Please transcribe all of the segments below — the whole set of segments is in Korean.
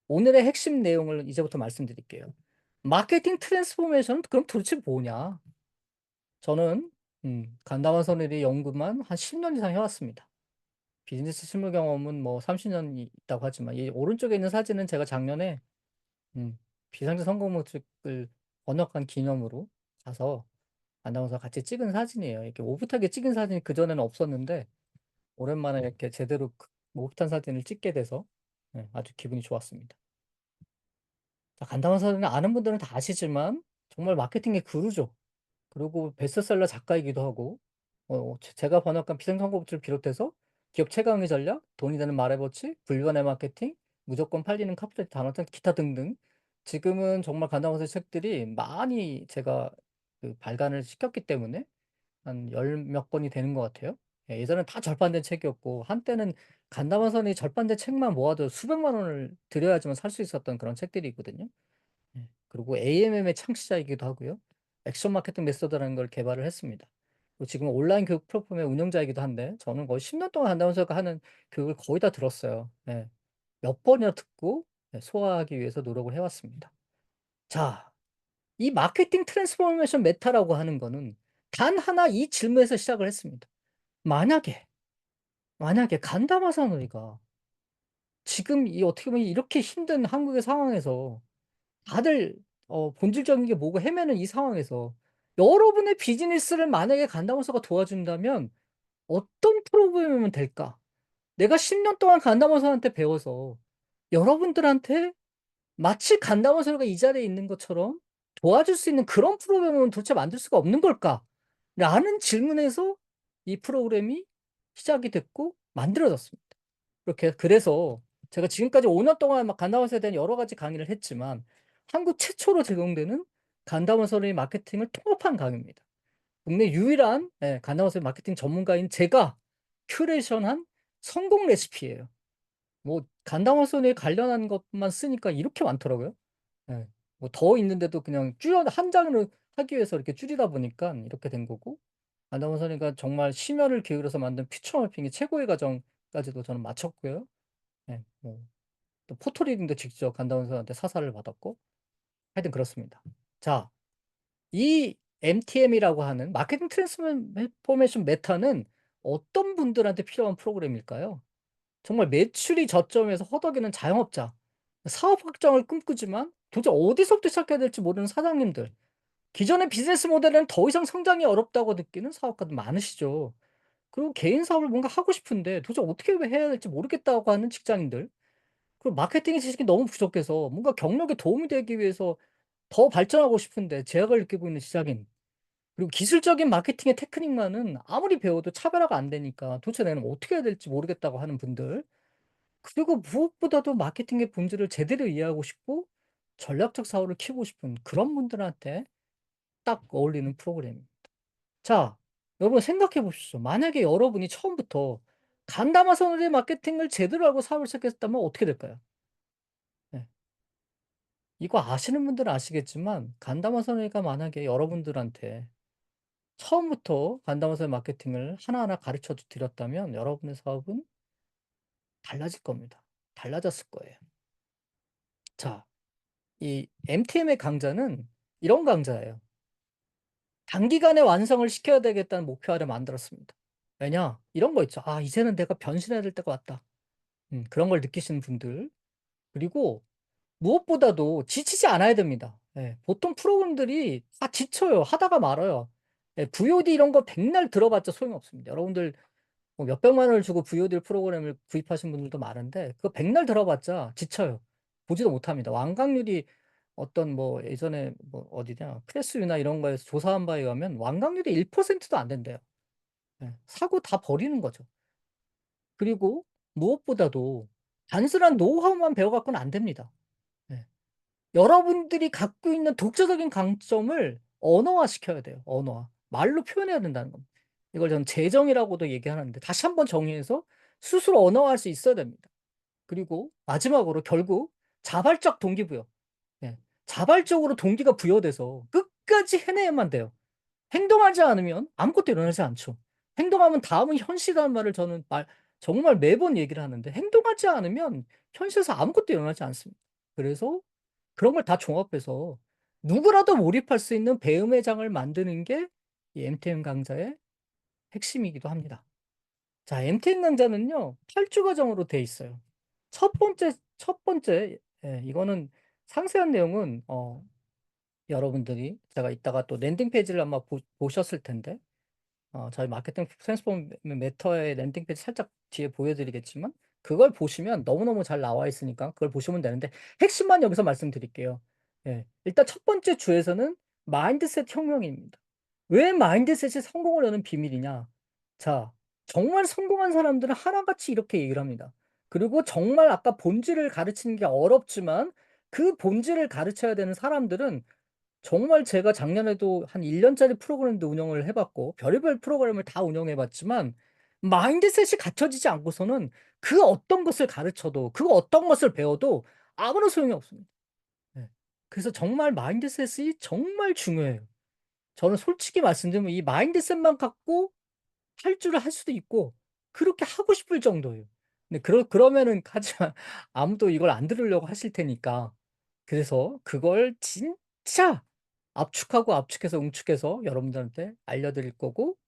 오늘의 핵심 내용을 이제부터 말씀드릴게요. 마케팅 트랜스포메이션은 그럼 도대체 뭐냐? 저는 간담화 선율의 연구만 한 10년 이상 해왔습니다. 비즈니스 실무 경험은 뭐 30년이 있다고 하지만 이 오른쪽에 있는 사진은 제가 작년에 비상장 성공모직을 번역한 기념으로 가서 간담화서 같이 찍은 사진이에요. 이렇게 오붓하게 찍은 사진이 그전에는 없었는데 오랜만에 이렇게 제대로 오붓한 사진을 찍게 돼서 아주 기분이 좋았습니다. 자, 간담화 선생님 아는 분들은 다 아시지만 정말 마케팅의 그루죠. 그리고 베스트셀러 작가이기도 하고 제가 번역한 비상경고법칙을 비롯해서 기업 최강의 전략, 돈이 되는 말의 법칙, 불변의 마케팅, 무조건 팔리는 카피라이트 단어 등 기타 등등 지금은 정말 간담화 선생 책들이 많이 제가 발간을 시켰기 때문에 한 열 몇 권이 되는 것 같아요. 예, 예전엔 다 절판된 책이었고 한때는 간담화 선이 절판된 책만 모아도 수백만 원을 들여야지만 살 수 있었던 그런 책들이 있거든요. 그리고 AMM의 창시자이기도 하고요. 액션 마케팅 메소드라는 걸 개발을 했습니다. 그리고 지금은 온라인 교육 플랫폼의 운영자이기도 한데 저는 거의 10년 동안 간담화서가 하는 교육을 거의 다 들었어요. 예. 몇 번이나 듣고 소화하기 위해서 노력을 해 왔습니다. 자, 이 마케팅 트랜스포메이션 메타라고 하는 거는 단 하나 이 질문에서 시작을 했습니다. 만약에, 만약에 간담화 사너리가 지금 이 어떻게 보면 이렇게 힘든 한국의 상황에서 다들 본질적인 게 뭐고 헤매는 이 상황에서 여러분의 비즈니스를 만약에 간담화서가 도와준다면 어떤 프로그램이면 될까? 내가 10년 동안 간담화서한테 배워서 여러분들한테 마치 간담화서가 이 자리에 있는 것처럼 도와줄 수 있는 그런 프로그램은 도대체 만들 수가 없는 걸까? 라는 질문에서 이 프로그램이 시작이 됐고 만들어졌습니다. 그래서 제가 지금까지 5년 동안 막 간담화서에 대한 여러 가지 강의를 했지만 한국 최초로 제공되는 간담화서의 마케팅을 통합한 강의입니다. 국내 유일한 간담화서 마케팅 전문가인 제가 큐레이션한 성공 레시피예요. 뭐 간담화서에 관련한 것만 쓰니까 이렇게 많더라고요. 예. 뭐 더 있는데도 그냥 줄여 한 장으로 하기 위해서 이렇게 줄이다 보니까 이렇게 된 거고 간담화서니까 정말 심혈을 기울여서 만든 퓨처 매핑의 최고의 과정까지도 저는 마쳤고요. 예. 뭐 또 포토리딩도 직접 간담원사한테 사사를 받았고 하여튼 그렇습니다. 자, 이 MTM이라고 하는 마케팅 트랜스포메이션 메타는 어떤 분들한테 필요한 프로그램일까요? 정말 매출이 저점에서 허덕이는 자영업자, 사업 확장을 꿈꾸지만 도대체 어디서부터 시작해야 될지 모르는 사장님들, 기존의 비즈니스 모델은 더 이상 성장이 어렵다고 느끼는 사업가들 많으시죠. 그리고 개인 사업을 뭔가 하고 싶은데 도대체 어떻게 해야 될지 모르겠다고 하는 직장인들, 그리고 마케팅 지식이 너무 부족해서 뭔가 경력에 도움이 되기 위해서 더 발전하고 싶은데 제약을 느끼고 있는 시작인, 그리고 기술적인 마케팅의 테크닉만은 아무리 배워도 차별화가 안 되니까 도대체 내가 어떻게 해야 될지 모르겠다고 하는 분들, 그리고 무엇보다도 마케팅의 본질을 제대로 이해하고 싶고 전략적 사고를 키우고 싶은 그런 분들한테 딱 어울리는 프로그램입니다. 자, 여러분 생각해 보십시오. 만약에 여러분이 처음부터 간담화 선언의 마케팅을 제대로 알고 사업을 시작했다면 어떻게 될까요? 네. 이거 아시는 분들은 아시겠지만 간담화 선생님가 만약에 여러분들한테 처음부터 간담화 선생 마케팅을 하나하나 가르쳐 드렸다면 여러분의 사업은 달라질 겁니다. 달라졌을 거예요. 자, 이 MTM의 강좌는 이런 강좌예요. 단기간에 완성을 시켜야 되겠다는 목표 아래 만들었습니다. 왜냐? 이런 거 있죠. '아 이제는 내가 변신해야 될 때가 왔다.' 그런 걸 느끼시는 분들, 그리고 무엇보다도 지치지 않아야 됩니다. 예. 보통 프로그램들이 다 지쳐요. 하다가 말아요. 예. VOD 이런 거 백날 들어봤자 소용이 없습니다. 여러분들 뭐 몇백만 원을 주고 VOD 프로그램을 구입하신 분들도 많은데 그거 백날 들어봤자 지쳐요. 보지도 못합니다. 완강률이 어떤 뭐 예전에 뭐 어디냐 프레스유나 이런 거에서 조사한 바에 의하면 완강률이 1%도 안 된대요. 예. 사고 다 버리는 거죠. 그리고 무엇보다도 단순한 노하우만 배워 갖고는 안 됩니다. 예. 여러분들이 갖고 있는 독자적인 강점을 언어화시켜야 돼요, 언어화. 말로 표현해야 된다는 겁니다. 이걸 저는 재정이라고도 얘기하는데 다시 한번 정의해서 스스로 언어화할 수 있어야 됩니다. 그리고 마지막으로 결국 자발적 동기부여. 예. 자발적으로 동기가 부여돼서 끝까지 해내야만 돼요. 행동하지 않으면 아무것도 일어나지 않죠. 행동하면 다음은 현실이라는 말을 저는 정말 매번 얘기를 하는데 행동하지 않으면 현실에서 아무것도 일어나지 않습니다. 그래서 그런 걸 다 종합해서 누구라도 몰입할 수 있는 배움의 장을 만드는 게 이 MTM 강좌의 핵심이기도 합니다. 자, MTN 강좌는요, 8주 과정으로 돼 있어요. 첫 번째, 예, 이거는 상세한 내용은, 여러분들이 제가 이따가 또 랜딩 페이지를 아마 보셨을 텐데, 저희 마케팅 트랜스포머 메터의 랜딩 페이지 살짝 뒤에 보여드리겠지만, 그걸 보시면 너무너무 잘 나와 있으니까 그걸 보시면 되는데, 핵심만 여기서 말씀드릴게요. 예, 일단 첫 번째 주에서는 마인드셋 혁명입니다. 왜 마인드셋이 성공을 여는 비밀이냐? 자, 정말 성공한 사람들은 하나같이 이렇게 얘기를 합니다. 그리고 정말 아까 본질을 가르치는 게 어렵지만 그 본질을 가르쳐야 되는 사람들은 정말 제가 작년에도 한 1 년짜리 프로그램도 운영을 해 봤고 별의별 프로그램을 다 운영해 봤지만 마인드셋이 갖춰지지 않고서는 그 어떤 것을 가르쳐도 그 어떤 것을 배워도 아무런 소용이 없습니다. 네. 그래서 정말 마인드셋이 정말 중요해요. 저는 솔직히 말씀드리면 이 마인드셋만 갖고 탈주를 할 수도 있고 그렇게 하고 싶을 정도예요. 근데 그러면은 하지만 아무도 이걸 안 들으려고 하실 테니까. 그래서 그걸 진짜 압축하고 압축해서 응축해서 여러분들한테 알려드릴 거고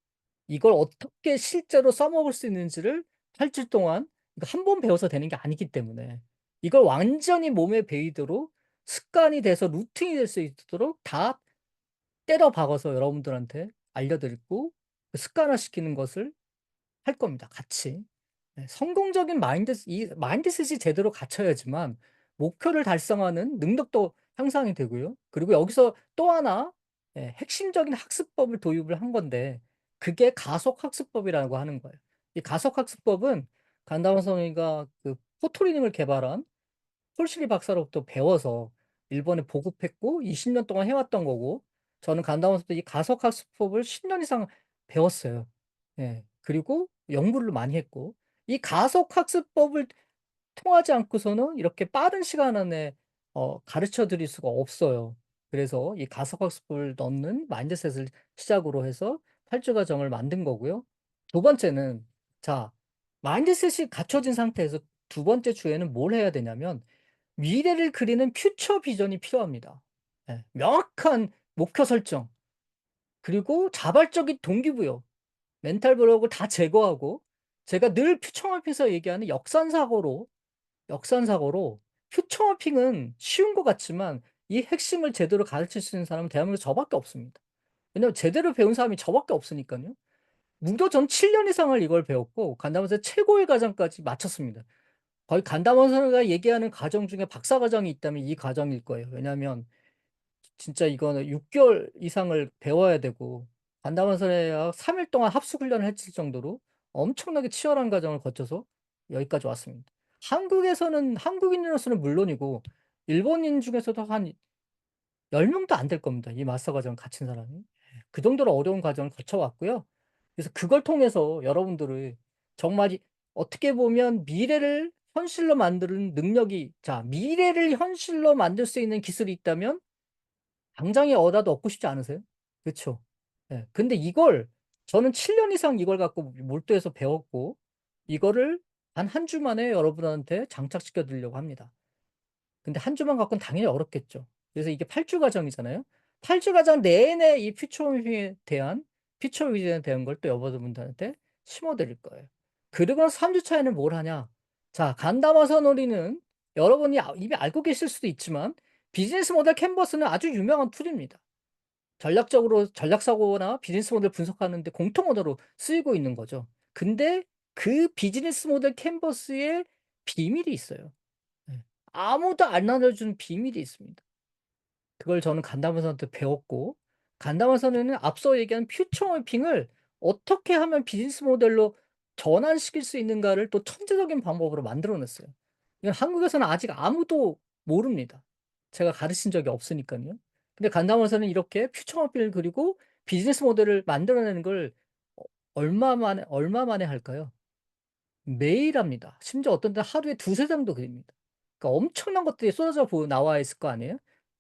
이걸 어떻게 실제로 써먹을 수 있는지를 8주 동안 이거 한 번 배워서 되는 게 아니기 때문에 이걸 완전히 몸에 배이도록 습관이 돼서 루틴이 될 수 있도록 다 때려 박아서 여러분들한테 알려드리고 습관화시키는 것을 할 겁니다, 같이. 네, 성공적인 이 마인드셋이 제대로 갖춰야지만 목표를 달성하는 능력도 향상이 되고요. 그리고 여기서 또 하나 핵심적인 학습법을 도입을 한 건데 그게 가속학습법이라고 하는 거예요. 이 가속학습법은 간다만 선생님이 그 포토리닝을 개발한 홀시리 박사로부터 배워서 일본에 보급했고 20년 동안 해 왔던 거고 저는 간다면서도 이 가속학습법을 10년 이상 배웠어요. 예. 그리고 연구를 많이 했고 이 가속학습법을 통하지 않고서는 이렇게 빠른 시간 안에 가르쳐 드릴 수가 없어요. 그래서 이 가속학습법을 넣는 마인드셋을 시작으로 해서 8주 과정을 만든 거고요. 두 번째는 자 마인드셋이 갖춰진 상태에서 두 번째 주에는 뭘 해야 되냐면 미래를 그리는 퓨처 비전이 필요합니다. 예. 명확한 목표 설정, 그리고 자발적인 동기부여, 멘탈 블록을 다 제거하고 제가 늘 퓨처마핑에서 얘기하는 역산사고로 퓨처마핑은 쉬운 것 같지만 이 핵심을 제대로 가르칠 수 있는 사람은 대한민국에 저밖에 없습니다. 왜냐하면 제대로 배운 사람이 저밖에 없으니까요. 무려 전 7년 이상을 이걸 배웠고 간다면서 최고의 과정까지 마쳤습니다. 거의 간담원 선생가 얘기하는 과정 중에 박사 과정이 있다면 이 과정일 거예요. 왜냐하면 진짜 이거는 6 개월 이상을 배워야 되고 간담원 선생가 3일 동안 합숙 훈련을 했을 정도로 엄청나게 치열한 과정을 거쳐서 여기까지 왔습니다. 한국에서는 한국인으로서는 물론이고 일본인 중에서도 한 10 명도 안 될 겁니다, 이 마스터 과정을 갖춘 사람이. 예. 그 정도로 어려운 과정을 거쳐 왔고요. 그래서 그걸 통해서 여러분들의 정말 어떻게 보면 미래를 현실로 만드는 능력이 미래를 현실로 만들 수 있는 기술이 있다면 당장에 얻어도 얻고 싶지 않으세요? 그쵸? 예. 근데 이걸 저는 7년 이상 이걸 갖고 몰두해서 배웠고 이거를 단 한 주 만에 여러분한테 장착시켜 드리려고 합니다. 근데 한 주만 갖고는 당연히 어렵겠죠. 그래서 이게 8주 과정이잖아요. 8주 과정 내내 이 퓨처 비전에 대한 걸 또 여러분들한테 심어 드릴 거예요. 그리고 나서 3주 차에는 뭘 하냐? 자, 간다마사 놀이는 여러분이 이미 알고 계실 수도 있지만 비즈니스 모델 캔버스는 아주 유명한 툴입니다. 전략적으로 전략 사고나 비즈니스 모델 분석하는 데 공통 언어로 쓰이고 있는 거죠. 근데 그 비즈니스 모델 캔버스에 비밀이 있어요. 예. 아무도 안 알려주는 비밀이 있습니다. 그걸 저는 간담회사한테 배웠고 간담회사는 앞서 얘기한 퓨처 매핑을 어떻게 하면 비즈니스 모델로 전환시킬 수 있는가를 또 천재적인 방법으로 만들어 냈어요. 이건 한국에서는 아직 아무도 모릅니다. 제가 가르친 적이 없으니까요. 근데 간담회사는 이렇게 퓨처 매핑을 그리고 비즈니스 모델을 만들어내는 걸 어 얼마 만에 할까요? 매일 합니다. 심지어 어떤 때는 하루에 두세 장도 그립니다. 그러니까 엄청난 것들이 쏟아져 나와 있을 거 아니에요?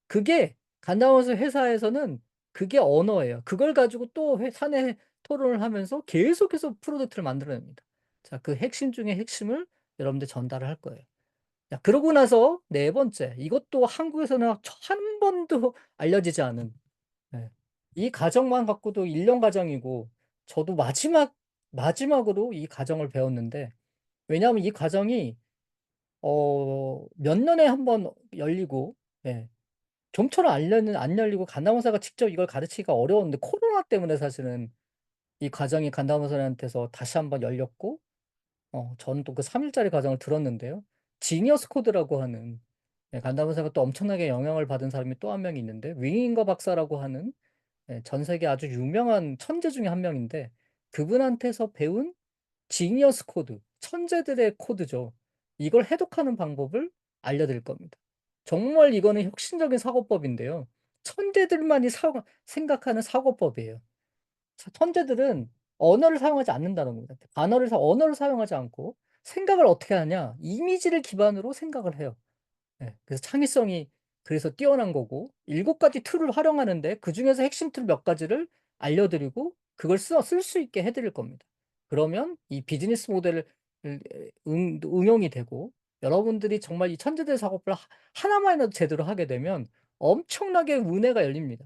그게 간다면서 회사에서는 그게 언어예요. 그걸 가지고 또 사내 토론을 하면서 계속해서 프로덕트를 만들어냅니다. 자, 그 핵심 중에 핵심을 여러분들 전달을 할 거예요. 자, 그러고 나서 네 번째, 이것도 한국에서는 한 번도 알려지지 않은, 예. 이 가정만 갖고도 1년 과정이고, 저도 마지막으로 이 가정을 배웠는데, 왜냐하면 이 과정이, 몇 년에 한 번 열리고, 예. 좀처럼 안 열리고, 간다문사가 직접 이걸 가르치기가 어려웠는데, 코로나 때문에 사실은 이 과정이 간다문사한테서 다시 한번 열렸고, 저는 또 그 3일짜리 과정을 들었는데요. 지니어스 코드라고 하는, 예, 간다문사가 또 엄청나게 영향을 받은 사람이 또 한 명이 있는데, 윙인거 박사라고 하는, 예, 전 세계 아주 유명한 천재 중에 한 명인데, 그분한테서 배운 지니어스 코드, 천재들의 코드죠. 이걸 해독하는 방법을 알려드릴 겁니다. 정말 이거는 혁신적인 사고법인데요. 천재들만이 생각하는 사고법이에요. 천재들은 언어를 사용하지 않는다는 겁니다. 언어를 사용하지 않고 생각을 어떻게 하냐? 이미지를 기반으로 생각을 해요. 예, 그래서 창의성이 그래서 뛰어난 거고 7가지 툴을 활용하는데 그중에서 핵심 툴 몇 가지를 알려드리고 그걸 쓸 수 있게 해드릴 겁니다. 그러면 이 비즈니스 모델을 응용이 되고 여러분들이 정말 이 천재들 작업을 하나만이라도 제대로 하게 되면 엄청나게 은혜가 열립니다.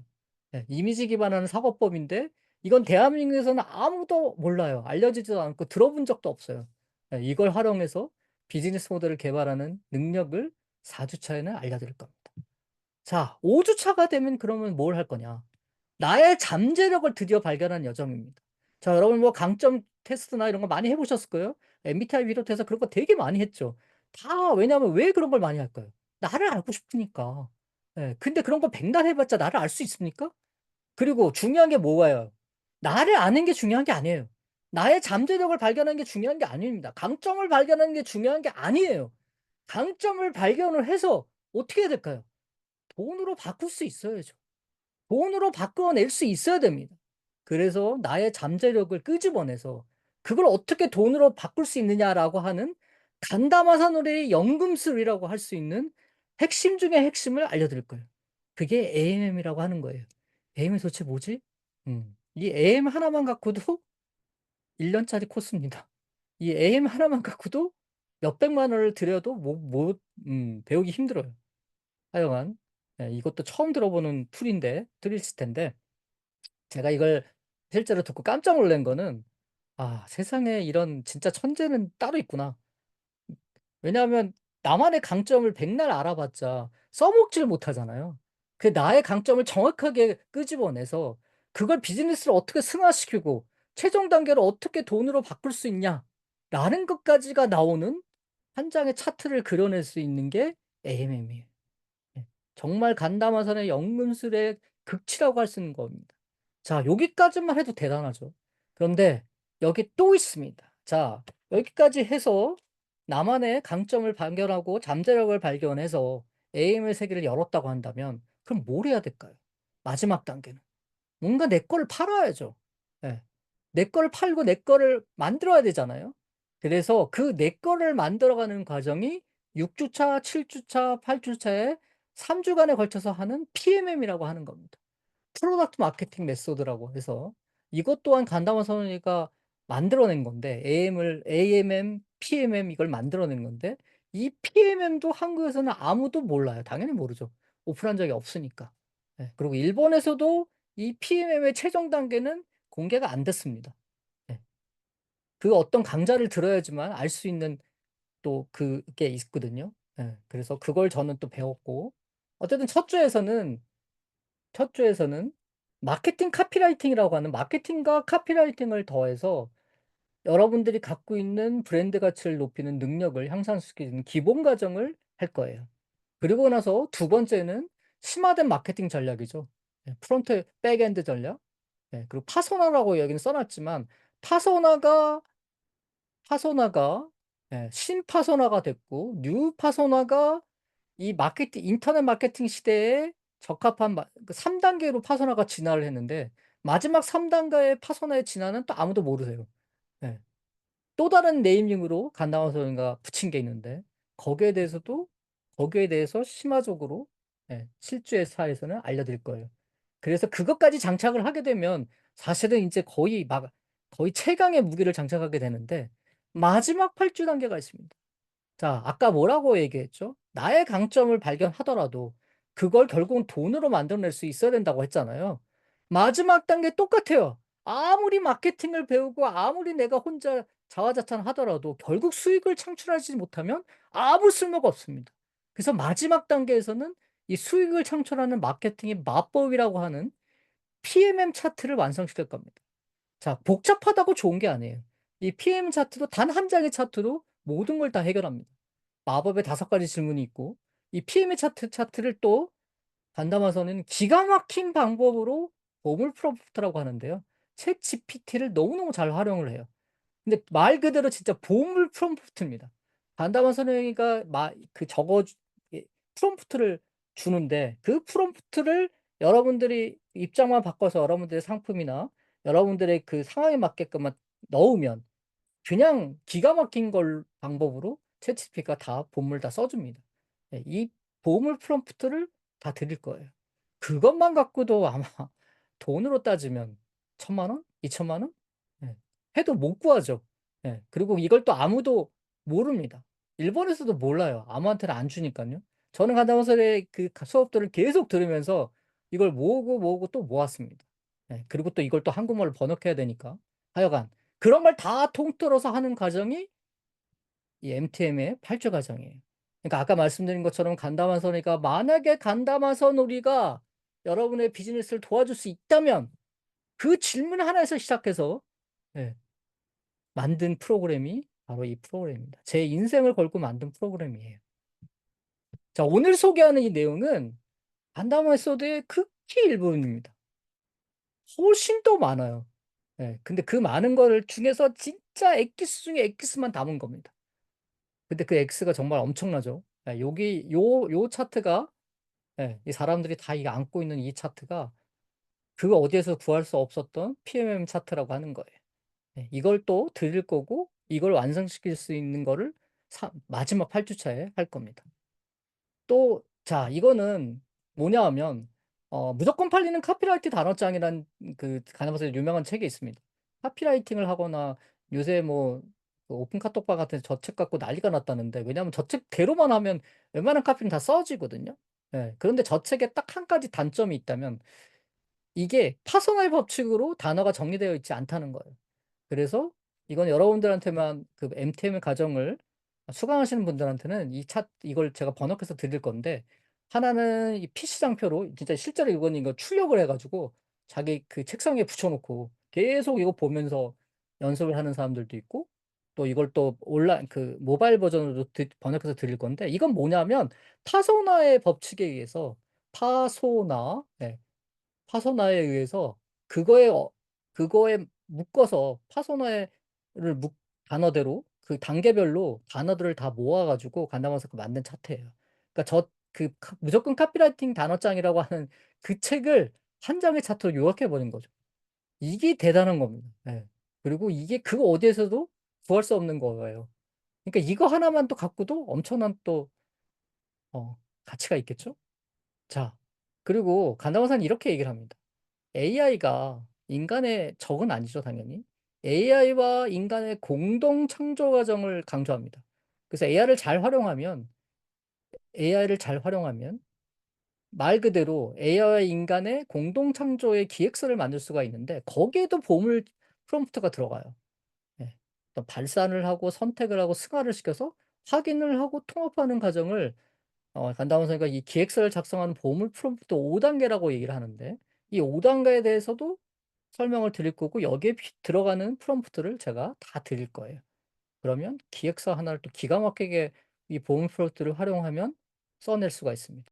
예, 이미지 기반하는 사고법인데 이건 대한민국에서는 아무도 몰라요. 알려지지도 않고 들어본 적도 없어요. 예, 이걸 활용해서 비즈니스 모델을 개발하는 능력을 4주차에는 알려드릴 겁니다. 자, 5주차가 되면 그러면 뭘 할 거냐? 나의 잠재력을 드디어 발견한 여정입니다. 자, 여러분 뭐 강점 테스트나 이런 거 많이 해보셨을 거예요? MBTI 비롯해서 그런 거 되게 많이 했죠. 다 왜냐하면 왜 그런 걸 많이 할까요? 나를 알고 싶으니까. 예, 근데 그런 거 백날 해봤자 나를 알 수 있습니까? 그리고 중요한 게 뭐예요? 나를 아는 게 중요한 게 아니에요. 나의 잠재력을 발견하는 게 중요한 게 아닙니다. 강점을 발견하는 게 중요한 게 아니에요. 강점을 발견을 해서 어떻게 해야 될까요? 돈으로 바꿀 수 있어야죠. 돈으로 바꿔낼 수 있어야 됩니다. 그래서 나의 잠재력을 끄집어내서 그걸 어떻게 돈으로 바꿀 수 있느냐라고 하는 간다마사노래의 연금술이라고 할 수 있는 핵심 중의 핵심을 알려드릴 거예요. 그게 AMM이라고 하는 거예요. AM이 도대체 뭐지? 이 AM 하나만 갖고도 1년짜리 코스입니다. 이 AM 하나만 갖고도 몇백만 원을 들여도 배우기 힘들어요. 하여간 예, 이것도 처음 들어보는 툴인데 툴일 텐데 제가 이걸 실제로 듣고 깜짝 놀란 거는 세상에 이런 진짜 천재는 따로 있구나. 왜냐하면 나만의 강점을 백날 알아봤자 써먹지를 못하잖아요. 그 나의 강점을 정확하게 끄집어내서 그걸 비즈니스를 어떻게 승화시키고 최종 단계를 어떻게 돈으로 바꿀 수 있냐라는 것까지가 나오는 한 장의 차트를 그려낼 수 있는 게 AMM이에요. 예. 정말 간담화선의 연금술의 극치라고 할 수 있는 겁니다. 자, 여기까지만 해도 대단하죠. 그런데 여기 또 있습니다. 자, 여기까지 해서 나만의 강점을 발견하고 잠재력을 발견해서 AM의 세계를 열었다고 한다면 그럼 뭘 해야 될까요? 마지막 단계는. 뭔가 내 거를 팔아야죠. 예. 내 거를 팔고 내 거를 만들어야 되잖아요. 그래서 그 내 거를 만들어가는 과정이 6주차, 7주차, 8주차에 3주간에 걸쳐서 하는 PMM이라고 하는 겁니다. 프로덕트 마케팅 메소드라고 해서 이것 또한 간담화 선언이가 만들어낸 건데 AMM, PMM 이걸 만들어낸 건데 이 PMM도 한국에서는 아무도 몰라요. 당연히 모르죠. 오픈한 적이 없으니까. 예, 그리고 일본에서도 이 PMM의 최종 단계는 공개가 안 됐습니다. 예. 그 어떤 강좌를 들어야지만 알 수 있는 또 그게 있거든요. 예. 그래서 그걸 저는 또 배웠고 어쨌든 첫 주에서는 마케팅 카피라이팅이라고 하는 마케팅과 카피라이팅을 더해서 여러분들이 갖고 있는 브랜드 가치를 높이는 능력을 향상시키는 기본 과정을 할 거예요. 그리고 나서 두 번째는 심화된 마케팅 전략이죠. 예, 프론트, 백엔드 전략. 예, 그리고 파소나라고 여기는 써놨지만 파소나가 파소나가 신파소나가 됐고 뉴 파소나가 이 인터넷 마케팅 시대에 적합한 3단계로 파소나가 진화를 했는데 마지막 3단계의 파소나의 진화는 또 아무도 모르세요. 예. 또 다른 네이밍으로 간다와서인가 붙인 게 있는데 거기에 대해서 심화적으로 실주의 사에서는 알려드릴 거예요. 그래서 그것까지 장착을 하게 되면 사실은 이제 거의 최강의 무기를 장착하게 되는데 마지막 8주 단계가 있습니다. 자, 아까 뭐라고 얘기했죠? 나의 강점을 발견하더라도 그걸 결국은 돈으로 만들어낼 수 있어야 된다고 했잖아요. 마지막 단계 똑같아요. 아무리 마케팅을 배우고 아무리 내가 혼자 자화자찬하더라도 결국 수익을 창출하지 못하면 아무 쓸모가 없습니다. 그래서 마지막 단계에서는 이 수익을 창출하는 마케팅의 마법이라고 하는 PMM 차트를 완성시킬 겁니다. 자, 복잡하다고 좋은 게 아니에요. 이 PM 차트도 단 한 장의 차트로 모든 걸 다 해결합니다. 마법의 5가지 질문이 있고 이 PM의 차트를 또 간담화서는 기가 막힌 방법으로 보물 프롬프트라고 하는데요. 챗GPT를 너무너무 잘 활용을 해요. 근데 말 그대로 진짜 보물 프롬프트입니다. 간담화 선생이가 그 프롬프트를 주는데 그 프롬프트를 여러분들이 입장만 바꿔서 여러분들의 상품이나 여러분들의 그 상황에 맞게끔만 넣으면 그냥 기가 막힌 걸 방법으로 챗GPT가 다 본물 다 써 줍니다. 예, 이 보물 프롬프트를 다 드릴 거예요. 그것만 갖고도 아마 돈으로 따지면 1,000만 원? 2,000만 원? 예. 해도 못 구하죠. 예. 그리고 이걸 또 아무도 모릅니다. 일본에서도 몰라요. 아무한테나 안 주니깐요. 저는 간다고서의 그 수업들을 계속 들으면서 이걸 모으고 또 모았습니다. 예. 그리고 또 이걸 또 한국말로 번역해야 되니까. 하여간 그런 걸 다 통틀어서 하는 과정이 이 MTM의 8조 과정이에요. 그러니까 아까 말씀드린 것처럼 간담화 선이가 만약에 간담화 선우리가 여러분의 비즈니스를 도와줄 수 있다면 그 질문 하나에서 시작해서 예, 만든 프로그램이 바로 이 프로그램입니다. 제 인생을 걸고 만든 프로그램이에요. 자, 오늘 소개하는 이 내용은 간담화 소드의 극히 일부분입니다. 훨씬 더 많아요. 예, 근데 그 많은 거를 중에서 진짜 엑기스 중에 엑기스만 담은 겁니다. 근데 그 X가 정말 엄청나죠. 예, 여기 요 차트가 예, 이 사람들이 다 이거 안고 있는 이 차트가 그 어디에서 구할 수 없었던 PMM 차트라고 하는 거예요. 예, 이걸 또 드릴 거고 이걸 완성시킬 수 있는 거를 마지막 8주차에 할 겁니다. 또, 자, 이거는 뭐냐 하면, 무조건 팔리는 카피라이트 단어장이란 그 가나버스의 유명한 책이 있습니다. 카피라이팅을 하거나 요새 뭐, 그 오픈 카톡방 같은 저 책 갖고 난리가 났다는데, 왜냐하면 저 책대로만 하면 웬만한 카피는 다 써지거든요. 예, 그런데 저 책에 딱 한 가지 단점이 있다면, 이게 파선의 법칙으로 단어가 정리되어 있지 않다는 거예요. 그래서 이건 여러분들한테만 그 MTM의 과정을 수강하시는 분들한테는 이걸 제가 번역해서 드릴 건데 하나는 이 PC장표로 진짜 실제로 이건 이거 출력을 해가지고 자기 그 책상에 붙여놓고 계속 이거 보면서 연습을 하는 사람들도 있고 또 이걸 또 온라인 그 모바일 버전으로 번역해서 드릴 건데 이건 뭐냐면 파소나의 법칙에 의해서 파소나 네, 파소나에 의해서 그거에 그거에 묶어서 파소나를 단어대로 그 단계별로 단어들을 다 모아 가지고 간담화서 만든 차트예요. 그러니까 무조건 카피라이팅 단어장이라고 하는 그 책을 한 장의 차트로 요약해 버린 거죠. 이게 대단한 겁니다. 예. 그리고 이게 그 어디에서도 구할 수 없는 거예요. 그러니까 이거 하나만 또 갖고도 엄청난 또 가치가 있겠죠? 자, 그리고 간담화사는 이렇게 얘기를 합니다. AI가 인간의 적은 아니죠, 당연히. AI와 인간의 공동 창조 과정을 강조합니다. 그래서 AI를 잘 활용하면 말 그대로 AI와 인간의 공동 창조의 기획서를 만들 수가 있는데 거기에도 보물 프롬프트가 들어가요. 예. 또 발산을 하고 선택을 하고 승화를 시켜서 확인을 하고 통합하는 과정을 간다운 선생님가 이 기획서를 작성하는 보물 프롬프트 5단계라고 얘기를 하는데 이 5단계에 대해서도 설명을 드릴 거고 여기에 들어가는 프롬프트를 제가 다 드릴 거예요. 그러면 기획서 하나를 또 기가 막히게 이 보물 프롬프트를 활용하면 써낼 수가 있습니다.